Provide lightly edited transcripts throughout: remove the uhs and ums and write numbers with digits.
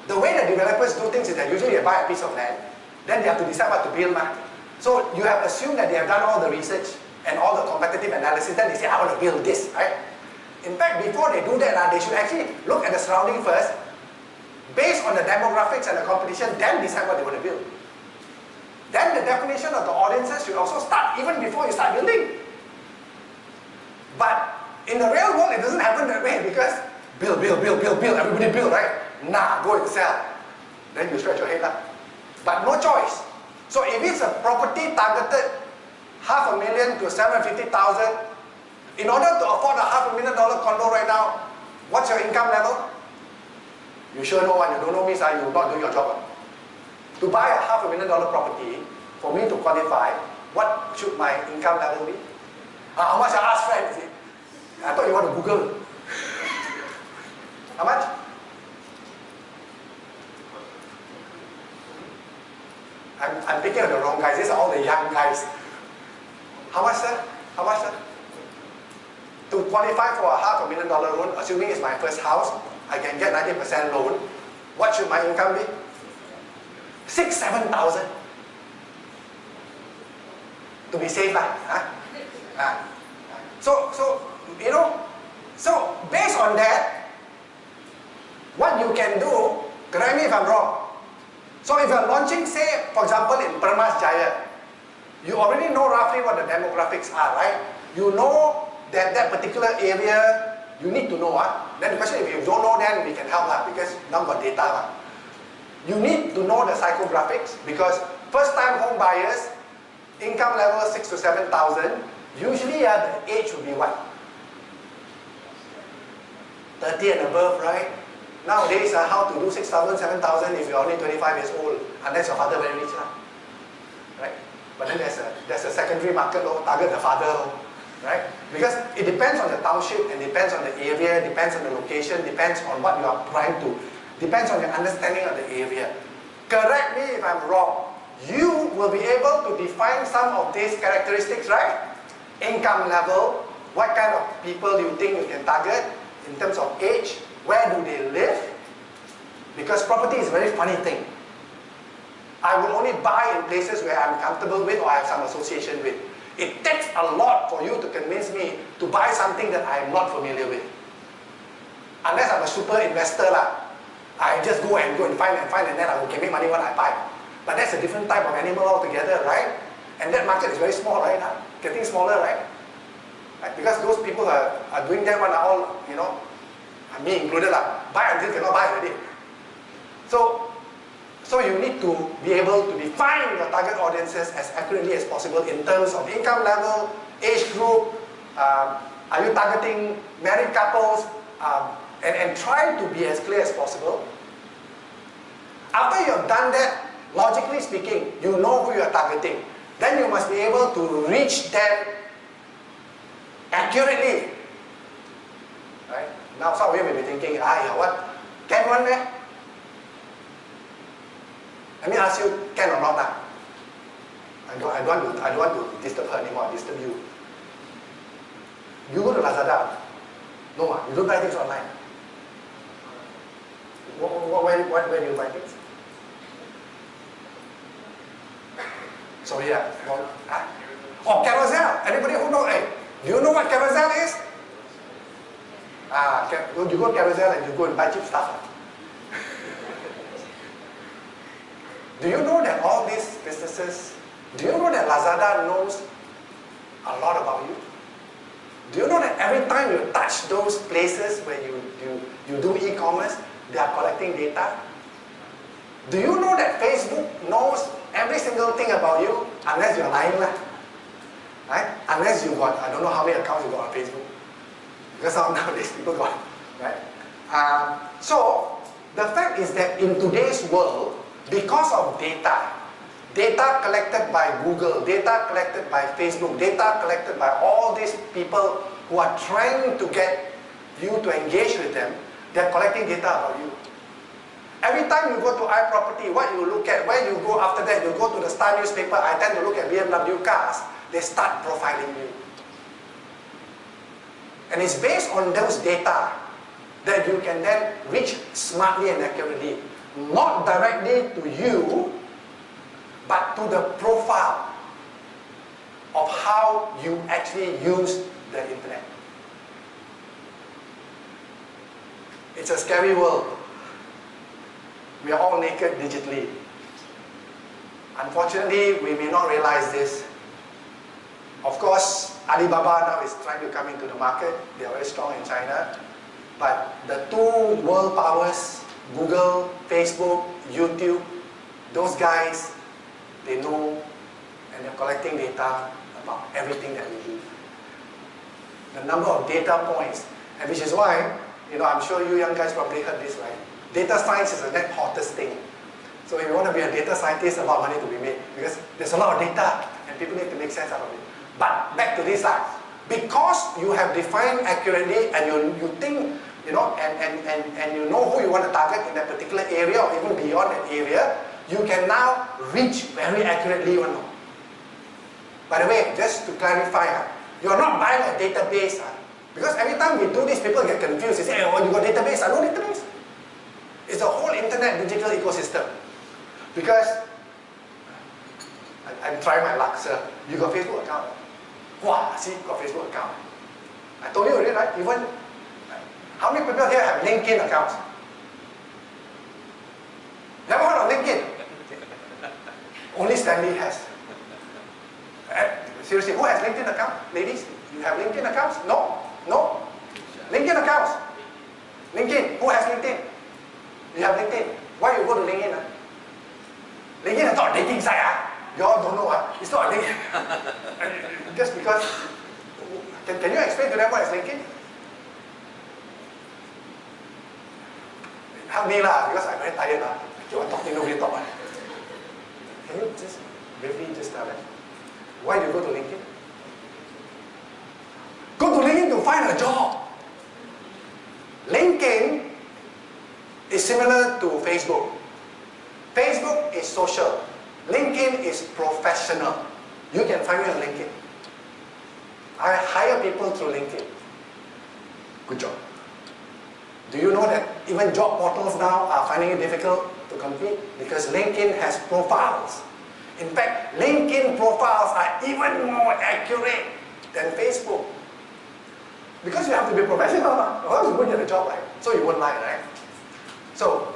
the way that developers do things is that usually they buy a piece of land, then they have to decide what to build. So you have assumed that they have done all the research and all the competitive analysis, then they say, I want to build this, right? In fact, before they do that, they should actually look at the surrounding first, based on the demographics and the competition, then decide what they want to build. Then the definition of the audiences should also start even before you start building. But in the real world, it doesn't happen that way because build, everybody build, right? Nah, go and sell. Then you scratch your head up. But no choice. So if it's a property targeted $500,000 to $750,000, in order to afford a $500,000 condo right now, what's your income level? You sure know one. You don't know me, sir, you're not doing your job. To buy a $500,000 property, for me to qualify, what should my income level be? How much I ask friends? I thought you want to Google. How much? I'm picking on the wrong guys. These are all the young guys. How much, sir? How much, sir? To qualify for a $500,000 loan, assuming it's my first house, I can get 90% loan. What should my income be? 6,000-7,000. To be safe, So you know, so based on that, what you can do, correct me if I'm wrong. So if you're launching, say, for example, in Permas Jaya, you already know roughly what the demographics are, right? You know that that particular area, you need to know. Then the question, if you don't know, then we can help because now got data. You need to know the psychographics because first-time home buyers, income level 6,000 to 7,000, usually the age would be what? 30 and above, right? Nowadays, how to do 6,000, 7,000 if you're only 25 years old, unless your father very rich, right? But then there's a secondary market, target the father, right? Because it depends on the township and depends on the area, depends on the location, depends on what you are trying to, depends on your understanding of the area. Correct me if I'm wrong. You will be able to define some of these characteristics, right? Income level, what kind of people you think you can target in terms of age, where do they live? Because property is a very funny thing. I will only buy in places where I'm comfortable with or I have some association with. It takes a lot for you to convince me to buy something that I am not familiar with. Unless I'm a super investor, I just go and find and then I can make money when I buy. But that's a different type of animal altogether, right? And that market is very small, right? Getting smaller, right? Because those people are doing that one are all, you know, me included, buy until cannot buy already. So you need to be able to define your target audiences as accurately as possible in terms of income level, age group, are you targeting married couples, and try to be as clear as possible. After you have done that, logically speaking, you know who you are targeting. Then you must be able to reach them accurately. Right? Now some of you may be thinking, what? Can one man? Let me ask you, can or not? I don't want to disturb her anymore, I disturb you. You go to Lazada. No, you don't buy things online. Where do you buy things? Sorry, Oh, Carousel. Anybody who knows? Hey, do you know what Carousel is? You go to Carousel and you go and buy cheap stuff. Do you know that all these businesses, do you know that Lazada knows a lot about you? Do you know that every time you touch those places where you do e-commerce, they are collecting data? Do you know that Facebook knows every single thing about you unless you're lying, right? Unless you got, I don't know how many accounts you got on Facebook. Because nowadays people got, right? So the fact is that in today's world, because of data collected by Google, data collected by Facebook, data collected by all these people who are trying to get you to engage with them, they're collecting data about you. Every time you go to iProperty, what you look at, where you go after that, you go to the Star newspaper, I tend to look at BMW cars, they start profiling you. And it's based on those data that you can then reach smartly and accurately. Not directly to you, but to the profile of how you actually use the internet. It's a scary world. We are all naked digitally. Unfortunately, we may not realize this. Of course, Alibaba now is trying to come into the market. They are very strong in China. But the two world powers, Google, Facebook, YouTube, those guys, they know and they're collecting data about everything that we do. The number of data points, and which is why, I'm sure you young guys probably heard this, right? Data science is the next hottest thing. So if you want to be a data scientist, a lot of money to be made because there's a lot of data and people need to make sense out of it. But back to this side, because you have defined accurately and you think, and you know who you want to target in that particular area or even beyond that area, you can now reach very accurately. By the way, just to clarify, you're not buying a database. Because every time we do this, people get confused. They say, oh, you got database? No database. It's the whole internet digital ecosystem. Because, I'm trying my luck, sir. You got Facebook account? Wow, see, you got Facebook account. I told you already, right? Even, how many people here have LinkedIn accounts? Never heard of LinkedIn? Only Stanley has. Seriously, who has LinkedIn account? Ladies, you have LinkedIn accounts? No? No? LinkedIn accounts? LinkedIn, who has LinkedIn? You have LinkedIn. Why you go to LinkedIn? LinkedIn is not a dating site. You all don't know. It's not a LinkedIn. Just because. Can you explain to them what is LinkedIn? Help me because I'm very tired. You are talking, nobody talk. Can you just briefly just tell them? Why do you go to LinkedIn? Go to LinkedIn to find a job. LinkedIn is similar to Facebook. Facebook is social. LinkedIn is professional. You can find me on LinkedIn. I hire people through LinkedIn. Good job. Do you know that even job portals now are finding it difficult to compete? Because LinkedIn has profiles. In fact, LinkedIn profiles are even more accurate than Facebook. Because you have to be professional, or else you won't get a job, right? So you won't lie, right? So,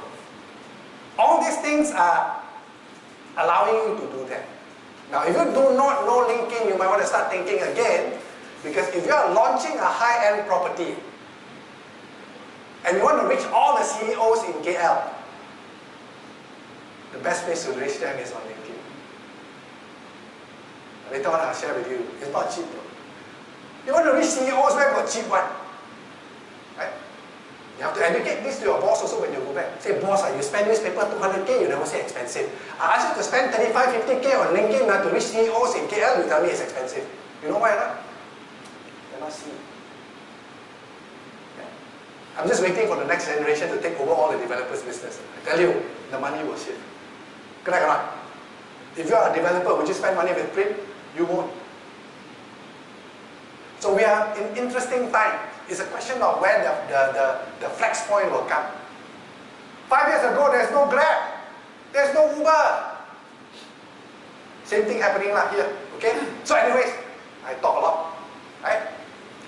all these things are allowing you to do that. Now, if you do not know LinkedIn, you might want to start thinking again, because if you are launching a high-end property, and you want to reach all the CEOs in KL, the best place to reach them is on LinkedIn. Later on I'll share with you, it's not cheap though. You want to reach CEOs, where got cheap one? Right? You have to educate this to your boss also when you go back. Say, boss, you spend newspaper 200K, you never say expensive. I ask you to spend 35, 50K on LinkedIn to reach CEOs in KL, you tell me it's expensive. You know why not? You cannot see. Yeah. I'm just waiting for the next generation to take over all the developers' business. I tell you, the money will shift. Correct or not? If you are a developer, would you spend money with print? You won't. So we are in interesting time. It's a question of when the flex point will come. 5 years ago, there's no Grab. There's no Uber. Same thing happening here. Okay? So anyways, I talk a lot. Right?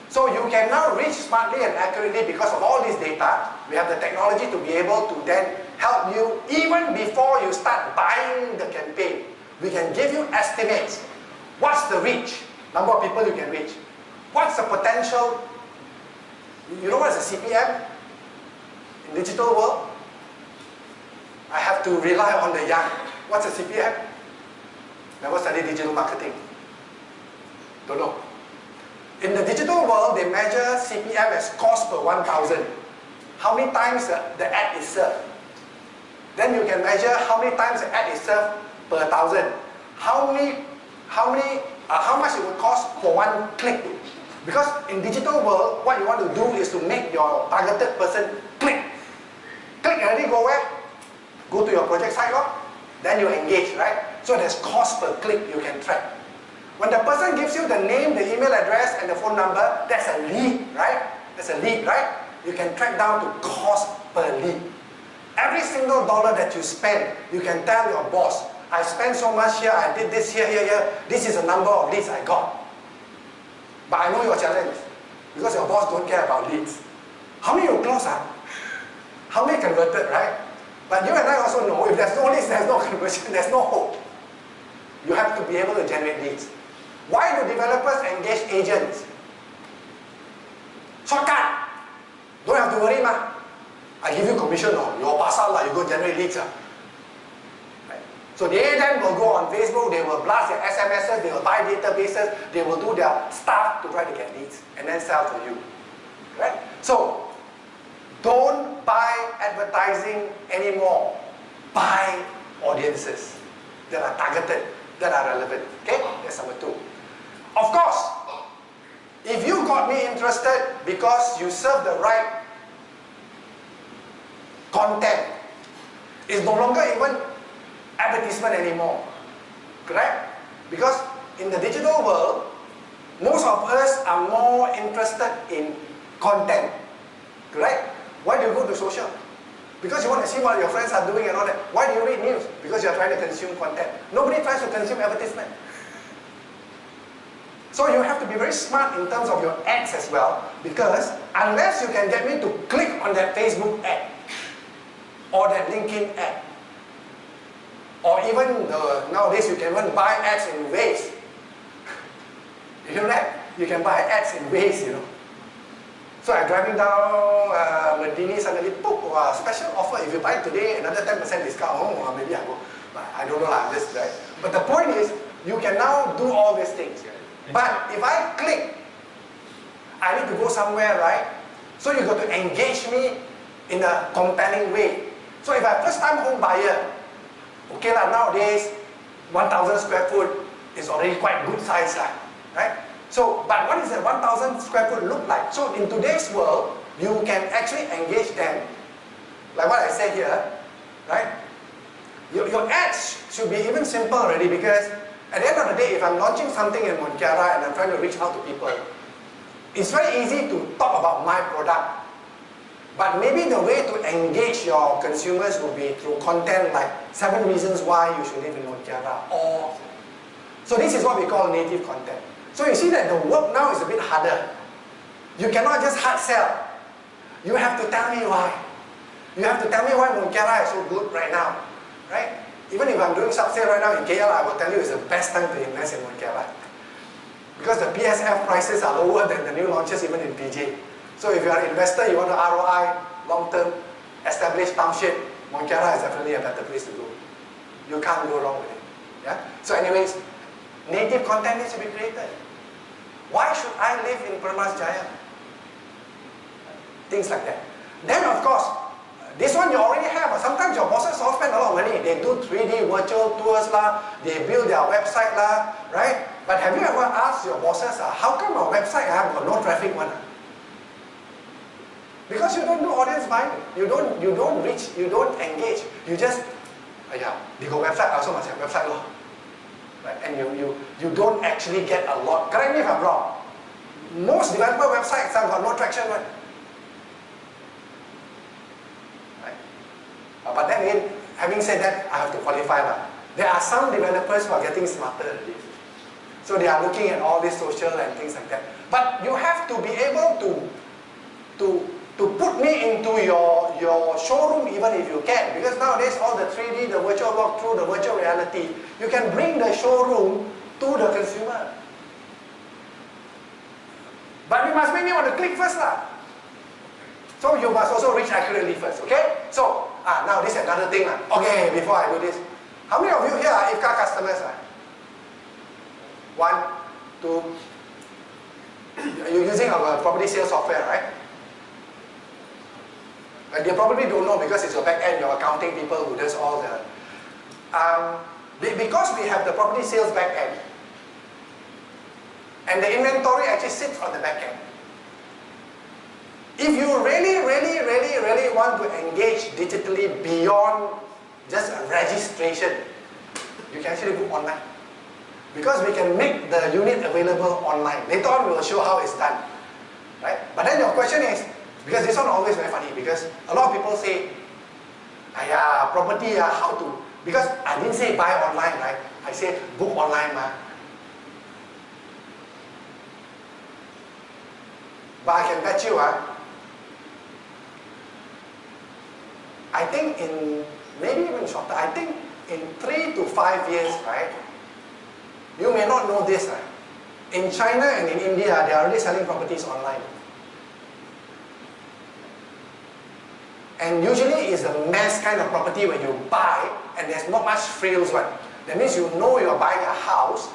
So you can now reach smartly and accurately because of all this data. We have the technology to be able to then help you even before you start buying the campaign. We can give you estimates. What's the reach? Number of people you can reach. What's the potential? You know what is a CPM? In digital world, I have to rely on the young. What's a CPM? Never studied digital marketing. Don't know. In the digital world, they measure CPM as cost per 1,000. How many times the ad is served? Then you can measure how many times the ad is served per 1,000. How much it would cost for one click. Because in digital world, what you want to do is to make your targeted person click. Click and already go where? Go to your project site, then you engage, right? So there's cost per click you can track. When the person gives you the name, the email address, and the phone number, that's a lead, right? That's a lead, right? you can track down to cost per lead. Every single dollar that you spend, you can tell your boss, I spent so much here, I did this here, this is the number of leads I got. But I know your challenge, because your boss don't care about leads. How many you close? How many converted, right? But you and I also know, if there's no leads, there's no conversion, there's no hope. You have to be able to generate leads. Why do developers engage agents? Shortcut! Don't have to worry, ma. I give you commission, your pasal lah, you go generate leads. Right? So the agent will go on Facebook, they will blast their SMSs, they will buy databases, they will do their stuff to try to get leads and then sell to you. Right? So, don't buy advertising anymore. Buy audiences that are targeted, that are relevant. Okay? That's number 2. Of course, if you got me interested because you serve the right content, it's no longer even advertisement anymore. Correct? Because in the digital world, most of us are more interested in content. Correct? Why do you go to social? Because you want to see what your friends are doing and all that. Why do you read news? Because you are trying to consume content. Nobody tries to consume advertisement. So you have to be very smart in terms of your ads as well, because unless you can get me to click on that Facebook ad, or that LinkedIn ad, or even nowadays you can even buy ads in Waze. You know that? You can buy ads in Waze, you know. So I'm driving down Medini, suddenly, boop, special offer. If you buy today, another 10% discount. Oh, maybe I go. But I don't know, just right. But the point is, you can now do all these things. But if I click, I need to go somewhere, right? So you got to engage me in a compelling way. So if I'm first-time home buyer, okay lah, nowadays 1,000 square foot is already quite good size lah, right? So, but what is that 1,000 square foot look like? So in today's world, you can actually engage them, like what I said here, right? Your ads should be even simple already, because at the end of the day, if I'm launching something in Montiara and I'm trying to reach out to people, it's very easy to talk about my product. But maybe the way to engage your consumers will be through content like 7 reasons why you should live in Montiara. Or, so this is what we call native content. So you see that the work now is a bit harder. You cannot just hard sell. You have to tell me why. You have to tell me why Montiara is so good right now. Right? Even if I'm doing sub-sale right now in KL, I will tell you it's the best time to invest in Montiara. Because the PSF prices are lower than the new launches even in PJ. So if you are an investor, you want to ROI, long-term, established township, Montiara is definitely a better place to go. You can't go wrong with it. Yeah? So anyways, native content needs to be created. Why should I live in Permas Jaya? Things like that. Then of course, this one you already have. Sometimes your bosses all spend a lot of money. They do 3D virtual tours lah, they build their website lah, right? But have you ever asked your bosses, how come our website got no traffic one? Because you don't do audience buying. You don't reach, you don't engage. You just, they go website, I also must have website law. Right? And you don't actually get a lot. Correct me if I'm wrong. Most developer websites have got no traction one. But then again, having said that, I have to qualify that. There are some developers who are getting smarter at this. So they are looking at all this social and things like that. But you have to be able to put me into your showroom even if you can. Because nowadays all the 3D, the virtual walkthrough, the virtual reality, you can bring the showroom to the consumer. But you must make me want to click first lah. So you must also reach accurately first, okay? So, now this is another thing lah. Okay, before I do this, how many of you here are IFCA customers? 1, 2, you're using our property sales software, right? But they probably don't know because it's your back end, your accounting people who does all the... because we have the property sales back end, and the inventory actually sits on the back end. If you really want to engage digitally beyond just a registration, you can actually go online. Because we can make the unit available online. Later on we will show how it's done. Right? But then your question is, Because this one always very funny, because a lot of people say, "Aiya, property, how to?" Because I didn't say buy online, right? I said book online, ma. But I can bet you, I think in, maybe even shorter, I think in 3 to 5 years, right? You may not know this, in China and in India, they are already selling properties online. And usually it's a mass kind of property where you buy and there's not much frills one. That means you know you're buying a house,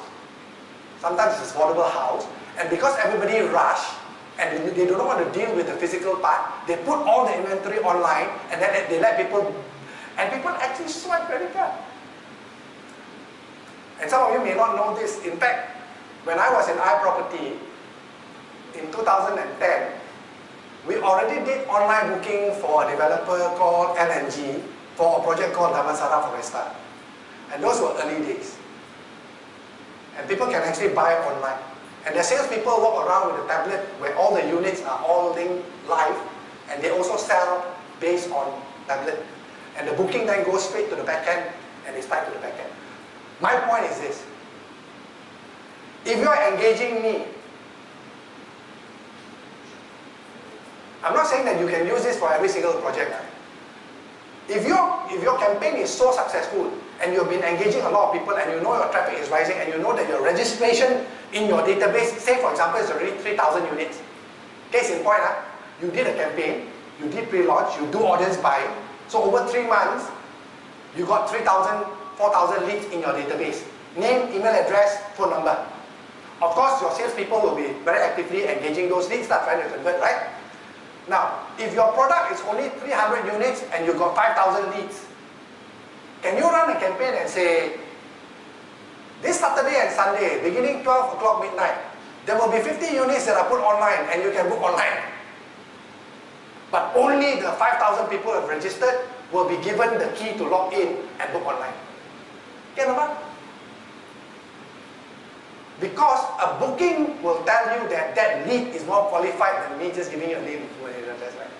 sometimes it's a affordable house, and because everybody rush and they do not want to deal with the physical part, they put all the inventory online and then they let people, and people actually swipe credit card. And some of you may not know this. In fact, when I was in iProperty in 2010, we already did online booking for a developer called LNG for a project called Damansara Foresta. And those were early days. And people can actually buy online. And the salespeople walk around with a tablet where all the units are all linked live, and they also sell based on tablet. And the booking then goes straight to the back end, and it's tied to the back end. My point is this. If you are engaging me, I'm not saying that you can use this for every single project. If your campaign is so successful and you've been engaging a lot of people and you know your traffic is rising and you know that your registration in your database, say for example, is already 3,000 units. Case in point, you did a campaign, you did pre-launch, you do audience buying. So over 3 months, you got 3,000, 4,000 leads in your database. Name, email address, phone number. Of course, your salespeople will be very actively engaging those leads, trying to convert, right? Now, if your product is only 300 units and you got 5,000 leads, can you run a campaign and say, this Saturday and Sunday, beginning 12 o'clock midnight, there will be 50 units that are put online and you can book online. But only the 5,000 people who have registered will be given the key to log in and book online. Get or not? Because a booking will tell you that that lead is more qualified than me just giving you a name. Right?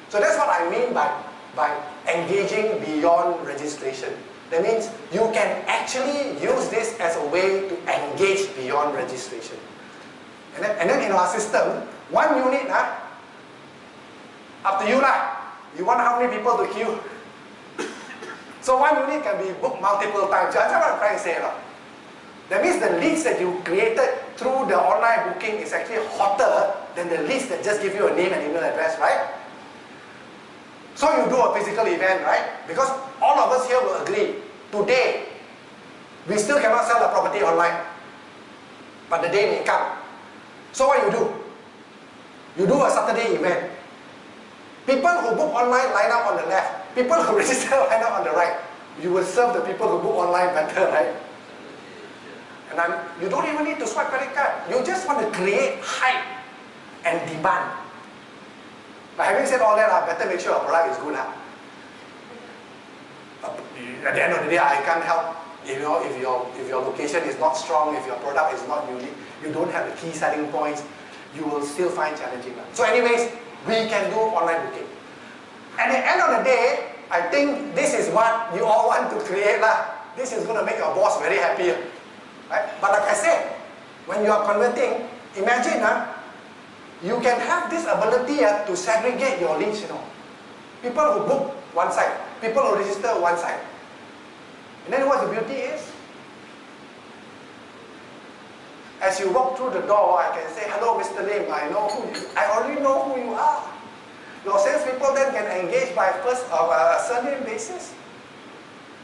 So that's what I mean by engaging beyond registration. That means you can actually use this as a way to engage beyond registration. And then in our system, 1 unit, up to you lah. You want how many people to queue? So 1 unit can be booked multiple times. That's what I'm trying to say. That means the leads that you created through the online booking is actually hotter than the leads that just give you a name and email address, right? So you do a physical event, right? Because all of us here will agree, today, we still cannot sell the property online. But the day may come. So what you do? You do a Saturday event. People who book online line up on the left. People who register line up on the right. You will serve the people who book online better, right? And you don't even need to swipe credit card. You just want to create hype and demand. But having said all that, better make sure your product is good. At the end of the day, I can't help if your location is not strong, if your product is not unique, you don't have the key selling points, you will still find challenging. So anyways, we can do online booking. At the end of the day, I think this is what you all want to create. This is going to make your boss very happy. Right? But like I said, when you are converting, imagine you can have this ability to segregate your leads. People who book one side, people who register one side. And then what the beauty is? As you walk through the door, I can say, hello Mr. Lim, I already know who you are. Your salespeople then can engage by first or surname basis.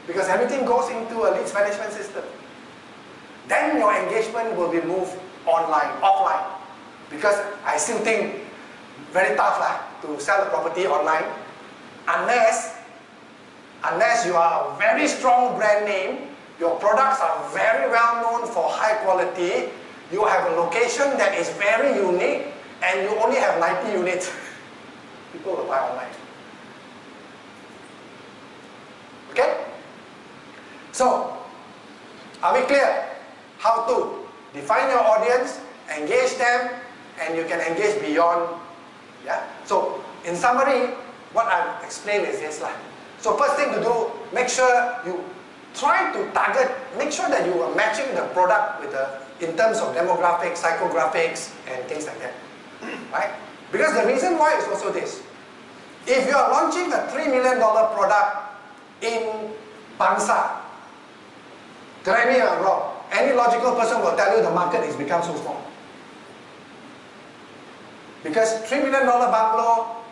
Because everything goes into a leads management system. Then your engagement will be moved offline. Because I still think very tough to sell the property online unless you are a very strong brand name, your products are very well known for high quality, you have a location that is very unique, and you only have 90 units. People will buy online. Okay? So, are we clear? How to define your audience, engage them, and you can engage beyond Yeah. So in summary, what I've explained is this lah. So first thing to do, make sure you try to target, make sure that you are matching the product with in terms of demographics, psychographics, and things like that, right? Because the reason why is also this. If you are launching a $3 million product in Bangsa, correct me if I'm wrong, any logical person will tell you the market has become so small. Because $3 million bungalow,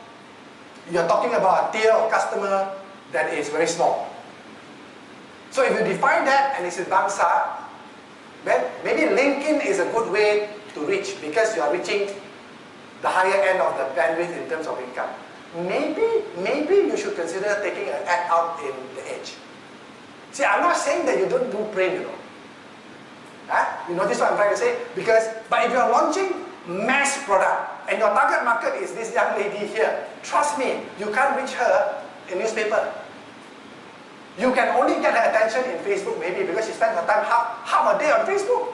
you're talking about a tier of customer that is very small. So if you define that and it's in Bangsa, then maybe LinkedIn is a good way to reach because you are reaching the higher end of the bandwidth in terms of income. Maybe you should consider taking an ad out in the edge. See, I'm not saying that you don't do print, you know. Huh? You notice what I'm trying to say? But if you're launching mass product and your target market is this young lady here, trust me, you can't reach her in newspaper. You can only get her attention in Facebook maybe because she spends her time half a day on Facebook.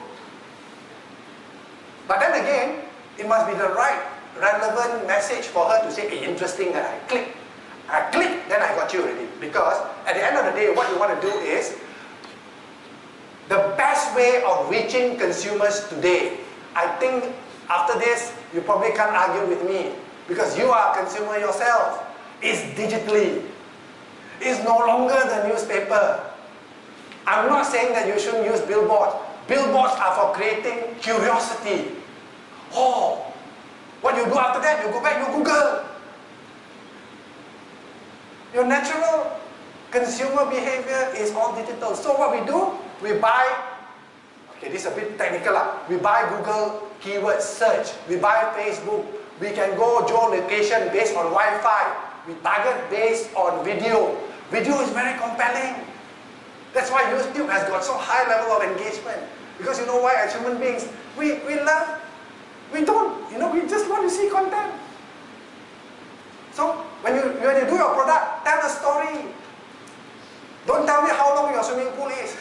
But then again, it must be the right, relevant message for her to say, hey, interesting, that I click, then I got you already. Because at the end of the day, what you want to do is, the best way of reaching consumers today, I think after this, you probably can't argue with me, because you are a consumer yourself, is digitally. It's no longer the newspaper. I'm not saying that you shouldn't use billboards. Billboards are for creating curiosity. Oh, what you do after that? You go back, you Google. Your natural consumer behavior is all digital. So what we do, we buy, okay, this is a bit technical. We buy Google keyword search. We buy Facebook. We can go geolocation based on Wi-Fi. We target based on video. Video is very compelling. That's why YouTube has got so high level of engagement. Because you know why, as human beings, we love, we just want to see content. So when you do your product, tell a story. Don't tell me how long your swimming pool is.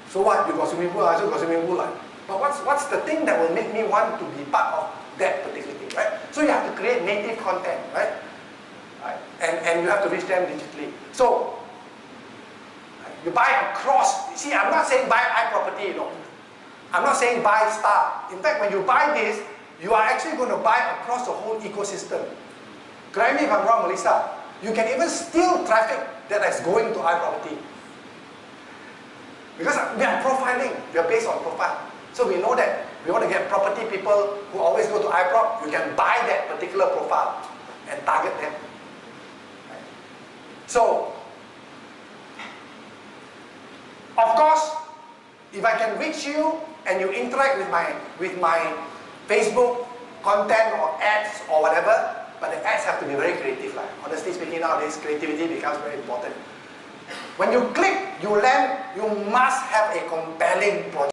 So what, you got swimming pool, I also got swimming pool. But what's the thing that will make me want to be part of that particular thing, right? So you have to create native content, right? And you have to reach them digitally. So you buy across. See, I'm not saying buy iProperty, you know. I'm not saying buy Star. In fact, when you buy this, you are actually going to buy across the whole ecosystem. Correct me if I'm wrong, Melissa. You can even steal traffic that is going to iProperty. Because we are profiling. We are based on profile. So we know that we want to get property people who always go to iProp. You can buy that particular profile and target them. Right? So, of course, if I can reach you and you interact with my Facebook content or ads or whatever, but the ads have to be very creative. Like, honestly speaking, nowadays creativity becomes very important. When you click, you land, you must have a compelling product.